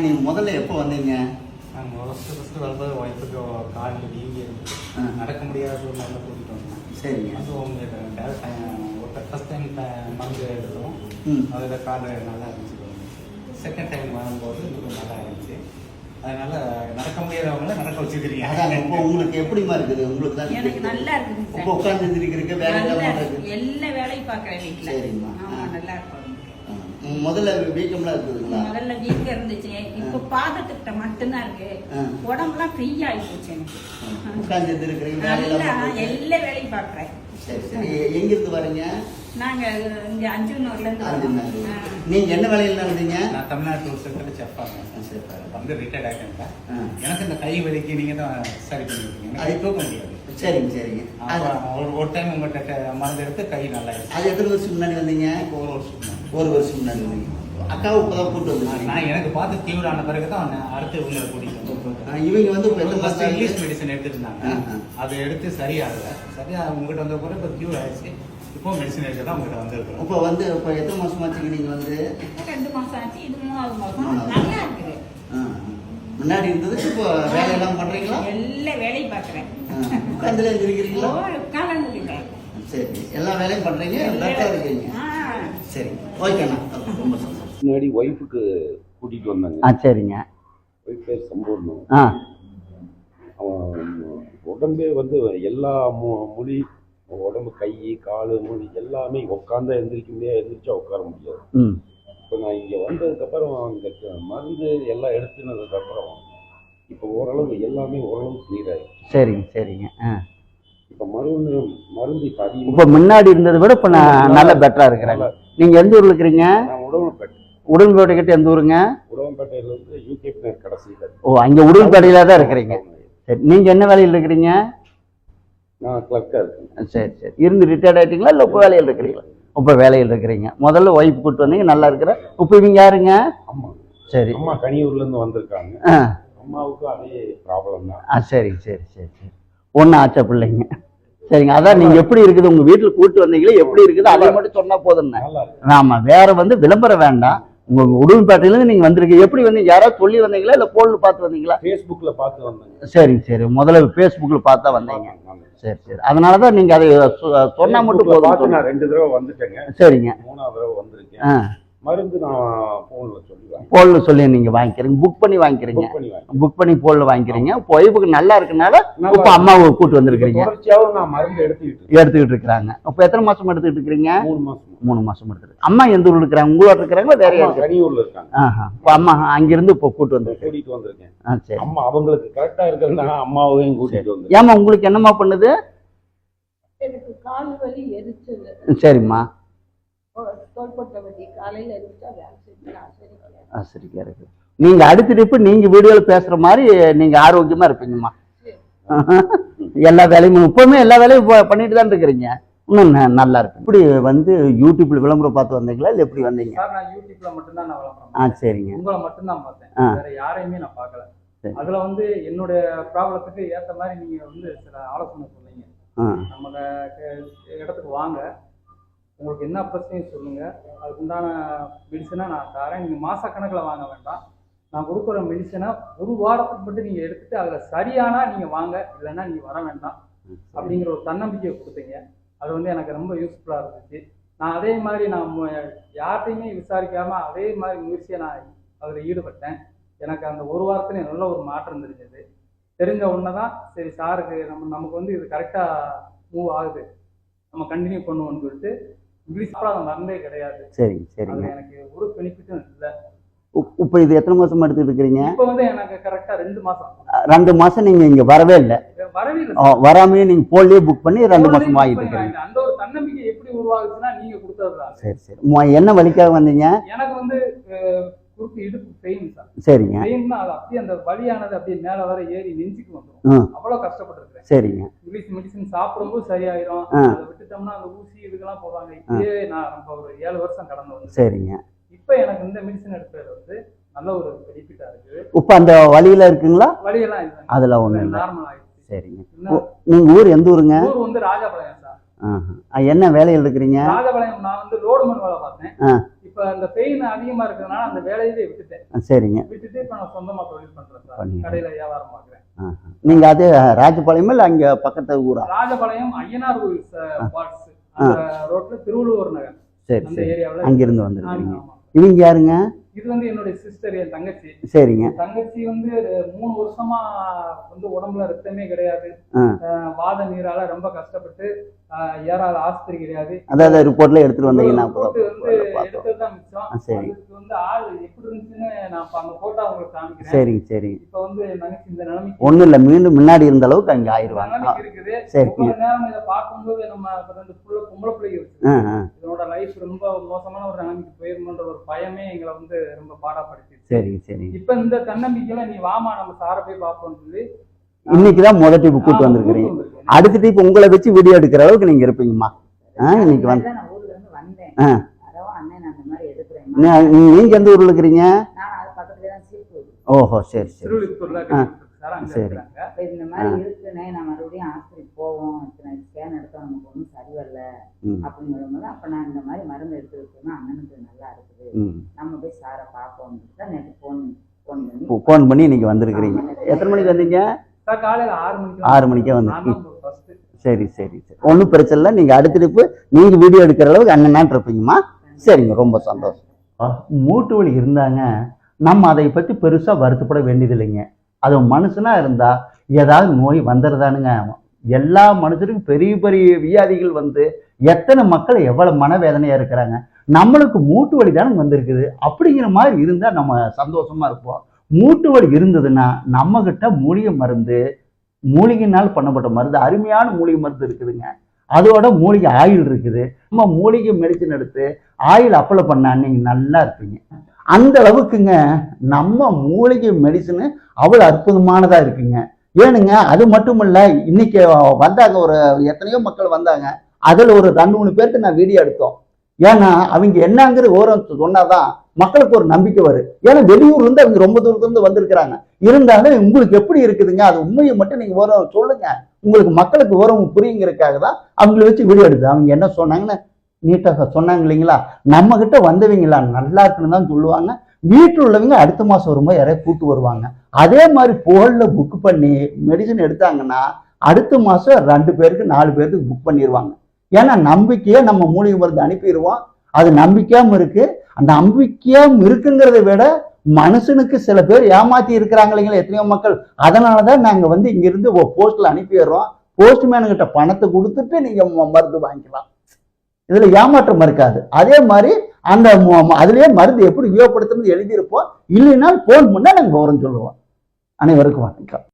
நீங்க முதல்ல எப்போ வந்தீங்க? நாங்கள் ஃபஸ்ட்டு வரும்போது ஒய்ஃபுக்கு காலில் வீங்கி இருந்து நடக்க முடியாத ஒரு நல்ல கூட்டிகிட்டு வந்தோம். சரிங்க. அது உங்களுக்கு ஃபஸ்ட் டைம் மருந்து எடுத்தோம். அதில் கால் நல்லா இருந்துச்சு. செகண்ட் டைம் வரும்போது இன்னும் நல்லா இருந்துச்சு. அதனால நடக்க முடியாதவங்கள நடக்க வச்சுக்கிறீங்க. அதான் இப்போ உங்களுக்கு எப்படிமா இருக்குது? உங்களுக்கு தான் எனக்கு நல்லா இருக்குது. இப்போ உட்கார்ந்து இருக்கிறீங்க, வேலை எல்லாம் இருக்குது. எல்லா வேலையும் பார்க்குறேன் வீட்டில். சரிம்மா. நல்லா இருக்கும். முதல்ல வீக்கம்லாம் இருக்குதுங்களா? முதல்ல வீக்கம் இருந்துச்சு. இப்போ பாதத்துக்கிட்ட மட்டும்தான் இருக்கு. உடம்புலாம் ஃப்ரீயா ஆயிடுச்சு எனக்கு. உட்கார்ந்து இருக்கிறீங்க, எல்லா வேலையும் பார்க்குறேன். சரி சரி. எங்கிருந்து வரீங்க? நாங்க இங்க அஞ்சூர்ல இருந்து. நீங்க என்ன வேலையில இருந்தீங்க? நான் தமிழ்நாட்டு ஒரு சென்டர்ல செஃப்பாங்க. வந்து ரிட்டையர்ட் ஆகிட்டேன். எனக்கு இந்த கை வலிக்கு நீங்க தான் சரி பண்ணிருக்கீங்க. அது தூக்க முடியாது. சரிங்க சரிங்க. ஒரு டைம் உங்கள்கிட்ட மருந்து எடுத்து கை நல்லா இருக்கு. அது எத்தனை வருஷம் முன்னாடி வந்தீங்க? ஒரு வருஷம் முன்னாடி வந்தீங்க. அக்காவை இப்பதான் கூட்டு வந்து நான் எனக்கு பார்த்து தீவிர ஆன பிறகு தான் அடுத்து உங்களை கூட்டிட்டு. இவங்க வந்து இங்கிலீஷ் மெடிசன் எடுத்துருந்தாங்க. அதை எடுத்து சரியாகல. உங்ககிட்ட வந்த பிறகு இப்போ கியூர் ஆயிடுச்சு. இப்போ மெடிசன் எடுத்து தான் உங்ககிட்ட வந்துருக்கோம். இப்போ எத்தனை மாசம் ஆச்சுங்க நீங்க வந்து? 2 மாசம் ஆச்சு. இது 3வது மாசம். நல்லா இருக்குது. முன்னாடி இருந்ததுக்கு இப்போ வேலையெல்லாம் பண்றீங்களா? எல்லா வேலையும் பார்க்குறேன். உட்காந்துல இருக்கிறீங்களா? உட்காந்து இருக்கேன். சரி. எல்லா வேலையும் பண்றீங்க, கரெக்டாக இருக்கீங்க. சரி, ஓகேண்ணா. ரொம்ப சந்தோஷம். முன்னாடி ஒய்ஃபுக்கு கூட்டிகிட்டு வந்தாங்க. சரிங்க. ஒய்ஃப் பேர் சம்பூர்ணம். அவன் உடம்பே வந்து எல்லா மொழி உடம்பு, கை, கால், மொழி எல்லாமே உட்காந்தா எந்திரிக்க முடியாது, எந்திரிச்சா உட்கார முடியாது. இப்போ நான் இங்கே வந்ததுக்கப்புறம் இந்த மருந்து எல்லாம் எடுத்துனதுக்கப்புறம் இப்போ ஓரளவு எல்லாமே ஓரளவு கிளியர் ஆகிடுச்சு. சரிங்க சரிங்க. இப்போ மருந்து இப்போ அதிகம். இப்போ முன்னாடி இருந்ததை விட இப்போ நான் நல்ல பெட்டராக இருக்கிறேன். நீங்கள் எந்த ஊரில் இருக்கிறீங்க? நான் உடம்புப்பேட்டை. உடம்புப்பேட்டை கிட்ட எந்த ஊருங்க? உடம்புப்பேட்டையில் வந்து யூகே பின்னர் கடைசியில். ஓ, அங்கே உடம்புப்பேட்டையில் தான் இருக்கிறீங்க. சரி. நீங்கள் என்ன வேலையில் இருக்கிறீங்க? நான் கிளர்க்காக இருக்கேன். சரி சரி. இருந்து ரிட்டையர்ட் ஆகிட்டீங்களா இல்லை இப்போ வேலையில் இருக்கிறீங்களா? இப்போ வேலையில் இருக்கிறீங்க. முதல்ல ஒய்ஃப் கூப்பிட்டு வந்தீங்க, நல்லா இருக்கிற. இப்போ இவங்க யாருங்க? அம்மா. சரி. அம்மா கனியூர்லேருந்து வந்திருக்காங்க. அம்மாவுக்கும் அதே ப்ராப்ளம் தான். சரி சரி சரி சரி. ஒன்றும் ஆச்சா பிள்ளைங்க. சரிங்க. அதான் நீங்கள் எப்படி இருக்குது, உங்கள் வீட்டில் கூப்பிட்டு வந்தீங்களே எப்படி இருக்குது அதை மட்டும் சொன்னால் போதும்ண்ணே. ஆமாம், வேற வந்து விளம்பரம் வேண்டாம். உங்கள் உடும்பேட்டையிலேருந்து நீங்கள் வந்திருக்கீங்க. எப்படி வந்தீங்க? யாராவது சொல்லி வந்தீங்களா இல்லை ஃபோனில் பார்த்து வந்தீங்களா? ஃபேஸ்புக்கில் பார்த்து வந்தேங்க. சரிங்க சரி. முதல்ல ஃபேஸ்புக்கில் பார்த்தா வந்தீங்க. சரி சரி. அதனால தான் நீங்கள் அதை சொன்னால் மட்டும் போதும். நான் 2 தடவை வந்துட்டேங்க. சரிங்க. 3ஆவது தடவை வந்திருக்கேன். மருந்து நான் ஃபோனில் சொல்லி நீங்கள் வாங்கிக்கிறீங்க, புக் பண்ணி வாங்கிக்கிறீங்க. புக் பண்ணி ஃபோனில் வாங்கிக்கிறீங்க. ஒய்ஃபுக்கு நல்லா இருக்கனால இப்போ அம்மாவை கூப்பிட்டு வந்திருக்கிறீங்க. நான் மருந்து எடுத்துக்கிட்டு இருக்கிறாங்க. இப்போ எத்தனை மாசம் எடுத்துக்கிட்டு இருக்கிறீங்க? 3 மாசம் எடுத்துக்கிட்டு. அம்மா எந்த ஊரில் இருக்கிறாங்க? உங்களோட இருக்கிறாங்களா வேற யாரும்? கனியூர்ல இருக்காங்க. இப்போ அம்மா அங்கிருந்து இப்போ கூப்பிட்டு வந்திருக்கேன். சரி. அம்மா அவங்களுக்கு கரெக்டா இருக்கிறதுனால அம்மாவையும் கூட்டிட்டு வந்து. ஏமா உங்களுக்கு என்னம்மா பண்ணுது? எனக்கு கால் வலி எரிச்சல். சரிம்மா. தோள்பட்டை வலி காலையில் எரிச்சா சரிக்கா இருக்கு. நீங்க அடுத்த ட்ரிப்பு நீங்க வீடியோல பேசுற மாதிரி நீங்க ஆரோக்கியமா இருப்பீங்கம்மா. எல்லா வேலையும் இப்பவுமே எல்லா வேலையும் பண்ணிட்டு தான் இருக்கிறீங்க. இன்னும் நல்லா இருக்கு. இப்படி வந்து யூடியூப்ல விளம்பரம் பார்த்து வந்தீங்களா இல்லை எப்படி வந்தீங்க? நான் யூடியூப்ல மட்டும்தான் நான் விளம்பரம். சரிங்க. உங்களை மட்டும்தான் பார்த்தேன், வேற யாரையுமே நான் பார்க்கல. அதுல வந்து என்னுடைய ப்ராப்ளத்துக்கு ஏற்ற மாதிரி நீங்க வந்து சில ஆலோசனை சொன்னீங்க. நம்ம இடத்துக்கு வாங்க, உங்களுக்கு என்ன பிரச்சனையும் சொல்லுங்க, அதுக்கு உண்டான மெடிசனை நான் தரேன். நீங்க மாச கணக்கில் வாங்க வேண்டாம். நான் கொடுக்குற மெடிசனை ஒரு வாரத்துக்கு மட்டும் நீங்க எடுத்துட்டு அதுல சரியானா நீங்க வாங்க, இல்லைன்னா நீங்க வர வேண்டாம் அப்படிங்கிற ஒரு தன்னம்பிக்கையை கொடுத்தீங்க. அது வந்து எனக்கு ரொம்ப யூஸ்ஃபுல்லா இருந்துச்சு. நான் அதே மாதிரி நான் யார்கிட்டையுமே விசாரிக்காம அதே மாதிரி முயற்சியை நான் அதுல ஈடுபட்டேன். எனக்கு அந்த ஒரு வாரத்துல நல்ல ஒரு மாற்றம் தெரிஞ்சது. தெரிஞ்ச உடனே தான் சரி சாருக்கு நமக்கு வந்து இது கரெக்டா மூவ் ஆகுது, நம்ம கண்டினியூ பண்ணுவோம்னு சொல்லிட்டு இங்கிலீஷ் மருந்தே கிடையாது. சரி சரி. எனக்கு ஒரு பெனிஃபிட்டும் இல்லை. இப்போ இது எத்தனை மாசமா எடுத்துட்டு இருக்கிறீங்க? இப்போ வந்து எனக்கு கரெக்டா 2 மாசம். 2 மாசம் நீங்க இங்க வரவே இல்லை. வராமையே நீங்க போன்லயே புக் பண்ணி 2 மாசம் வாங்கிட்டு இருக்கீங்க. அந்த ஒரு தன்னம்பிக்கை எப்படி உருவாகுதுன்னா நீங்க கொடுத்ததுதான். சரி சரி. என்ன வலிக்காக வந்தீங்க? எனக்கு வந்து குறுக்கு இடுப்பு பெயின் சார். சரிங்க. பெயின்னா அது அப்படியே அந்த வலியானது அப்படியே மேல வர ஏறி நெஞ்சுக்கு வந்துடும். அவ்வளவு கஷ்டப்பட்டிருக்கேன். சரிங்க. இங்கிலீஷ் மெடிசன் சாப்பிடும்போது சரியாயிரும், அதை விட்டுட்டோம்னா அந்த ஊசி இதுக்கெல்லாம் போடுவாங்க. இப்படியே நான் நம்ம ஒரு 7 வருஷம் கடந்து வந்து. சரிங்க. இப்ப எனக்கு இந்த மெடிசன் எடுக்கிறது வந்து நல்ல ஒரு பெனிஃபிட்டா இருக்குது. இப்ப அந்த வலியில இருக்குங்களா? வலியெல்லாம் இல்லை, அதெல்லாம் ஒண்ணு இல்லை, நார்மல் ஆயிடுச்சு. சரிங்க. நீங்க ஊர் எந்த ஊருங்க? ஊர் வந்து ராஜபாளையம் சார். என்ன வேலையில் இருக்கிறீங்க? ராஜபாளையம். நான் வந்து லோடுமன் வேலை பார்த்தேன். இப்ப இப்ப அந்த பெயின் அதிகமா இருக்கிறதுனால அந்த வேலையவே விட்டுட்டேன். சரிங்க. விட்டுட்டு இப்ப நான் சொந்தமா தொழில் பண்றேன் சார். பண்ணீங்க. கடையில வியாபாரம் பாக்குறேன். நீங்க அது ராஜபாளையமா இல்ல அங்க பக்கத்து ஊரா? ராஜபாளையம் ஐயனார் கோயில் பார்ட்ஸ் அந்த ரோட்ல திருவள்ளுவர் நகர் சரி அந்த சரி. ஏரியாவுல அங்கிருந்து வந்திருக்கீங்க. ஆமா. இவங்க யாருங்க? இது வந்து என்னுடைய சிஸ்டர், என் தங்கச்சி. சரிங்க. தங்கச்சி வந்து 3 வருஷமா வந்து உடம்புல ரத்தமே கிடையாது. வாத நீரால ரொம்ப கஷ்டப்பட்டு ஏறாத ஆஸ்பத்திரி கிடையாது. அதாவது ரிப்போர்ட்ல எடுத்துட்டு வந்தீங்கன்னா வந்து எடுத்ததுதான் மிச்சம். சரி. அதுக்கு வந்து ஆள் எப்படி இருந்துச்சுன்னு நான் அந்த போட்டோ உங்களுக்கு காமிக்கிறேன். சரிங்க சரி. இப்ப வந்து தங்கச்சி இந்த நிலைமைக்கு ஒண்ணும் இல்ல, மீண்டும் முன்னாடி இருந்த அளவுக்கு அங்க ஆயிருவாங்க. நிலைமைக்கு இருக்குது. சரி. ஒவ்வொரு நேரம் இதை பார்க்கும்போது நம்ம 2 பொம்பளை பிள்ளைங்க இருக்கு, இதனோட லைஃப் ரொம்ப மோசமான ஒரு நிலைமைக்கு போயிருமோன்ற ஒரு பயமே எங்களை வந்து ரொம்ப பாடாப்படுத்தி. சரி சரி. இப்ப இந்த தன்னம்பிக்கையில நீ வாமா நம்ம சாரை போய் பார்ப்போம்னு சொல்லி இன்னைக்குதான் முதல் டிப் கூட்டு வந்திருக்கிறீங்க. அடுத்த டிப் உங்களை வச்சு வீடியோ எடுக்கிற அளவுக்கு நீங்க இருப்பீங்கம்மா. இன்னைக்கு வந்து ஊர்ல இருந்து வந்தேன். அண்ணன் அந்த மாதிரி எடுக்கிறேன். நீங்க எந்த ஊர்ல இருக்கிறீங்க? நான் அது பக்கத்துல தான் சீப்பு. ஓஹோ சரி சரி. திருவிழித்தூர்ல சரி. இந்த மாதிரி இருக்குன்னே நான் மறுபடியும் ஆஸ்பத்திரிக்கு போவோம், ஸ்கேன் எடுத்தா நமக்கு ஒன்றும் சரி வரல அப்படின்னு சொல்லும்போது அப்ப நான் இந்த மாதிரி மருந்து எடுத்து வச்சோம்னா அண்ணனுக்கு நல்லா இருக்குது, நம்ம போய் சாரை பார்ப்போம் தான் நேற்று ஃபோன் பண்ணி இன்னைக்கு வந்திருக்கிறீங்க. எத்தனை மணிக்கு வந்தீங்க? காலையில 6 மணிக்கு. 6 மணிக்கே வந்திருக்கீங்க. சரி சரி சரி. ஒன்றும் பிரச்சனை இல்லை. நீங்க அடுத்த டிப்பு நீங்க வீடியோ எடுக்கிற அளவுக்கு அண்ணன் இருப்பீங்கம்மா. சரிங்க, ரொம்ப சந்தோஷம். மூட்டு வலி இருந்தாங்க நம்ம அதை பத்தி பெருசா வருத்தப்பட வேண்டியது இல்லைங்க. அது மனுஷனா இருந்தா ஏதாவது நோய் வந்துடுதானுங்க. எல்லா மனுஷருக்கும் பெரிய பெரிய வியாதிகள் வந்து எத்தனை மக்கள் எவ்வளவு மனவேதனையா இருக்கிறாங்க. நம்மளுக்கு மூட்டு வலி தானே வந்திருக்குது அப்படிங்கிற மாதிரி இருந்தா நம்ம சந்தோஷமா இருப்போம். மூட்டு வலி இருந்ததுன்னா நம்ம கிட்ட மூலிகை மருந்து, மூலிகைனால் பண்ணப்பட்ட மருந்து, அருமையான மூலிகை மருந்து இருக்குதுங்க. அதோட மூலிகை ஆயில் இருக்குது. நம்ம மூலிகை மெடிசன் எடுத்து ஆயில் அப்ளை பண்ணா நீங்க நல்லா இருப்பீங்க. அந்த அளவுக்குங்க நம்ம மூலிகை மெடிசனு அவ்வளவு அற்புதமானதா இருக்குங்க. ஏனுங்க, அது மட்டும் இல்ல, இன்னைக்கு வந்தாங்க ஒரு எத்தனையோ மக்கள் வந்தாங்க. அதுல ஒரு 2-3 பேருக்கு நான் வீடியோ எடுத்தோம். ஏன்னா அவங்க என்னங்கிற ஓரம் சொன்னாதான் மக்களுக்கு ஒரு நம்பிக்கை வரும். ஏன்னா வெளியூர்ல இருந்து அவங்க ரொம்ப தூரத்துல இருந்து வந்திருக்கிறாங்க. இருந்தாலும் உங்களுக்கு எப்படி இருக்குதுங்க, அது உண்மையை மட்டும் நீங்க ஓரம் சொல்லுங்க, உங்களுக்கு மக்களுக்கு ஓரம் புரியுங்கிறதுக்காக தான் அவங்களை வச்சு வீடியோ எடுத்து. அவங்க என்ன சொன்னாங்கன்னு நீட்டாக சொன்னாங்க இல்லைங்களா. நம்ம கிட்ட வந்தவங்களா நல்லா இருக்குன்னு தான் சொல்லுவாங்க. வீட்டில் உள்ளவங்க அடுத்த மாசம் வரும்போது யாரையும் கூட்டு வருவாங்க. அதே மாதிரி போன்ல புக் பண்ணி மெடிசன் எடுத்தாங்கன்னா அடுத்த மாசம் 2 பேருக்கு 4 பேருக்கு புக் பண்ணிடுவாங்க. ஏன்னா நம்பிக்கையா நம்ம மூலிகை மருந்து அனுப்பிடுவோம். அது நம்பிக்கையாம இருக்கு. அந்த நம்பிக்கையாம இருக்குங்கிறத விட மனுஷனுக்கு சில பேர் ஏமாத்தி இருக்கிறாங்க இல்லைங்களா, எத்தனையோ மக்கள். அதனாலதான் நாங்க வந்து இங்க இருந்து போஸ்ட்ல அனுப்பிடுறோம். போஸ்ட்மேன் கிட்ட பணத்தை கொடுத்துட்டு நீங்க மருந்து வாங்கிக்கலாம். இதுல ஏமாற்றம் இருக்காது. அதே மாதிரி அந்த அதுலயே மருந்து எப்படி உபயோகப்படுத்துறது எழுதியிருப்போம். இல்லைன்னா போன் பண்ணா நாங்க விவரம் சொல்லுவோம். அனைவருக்கும் வணக்கம்.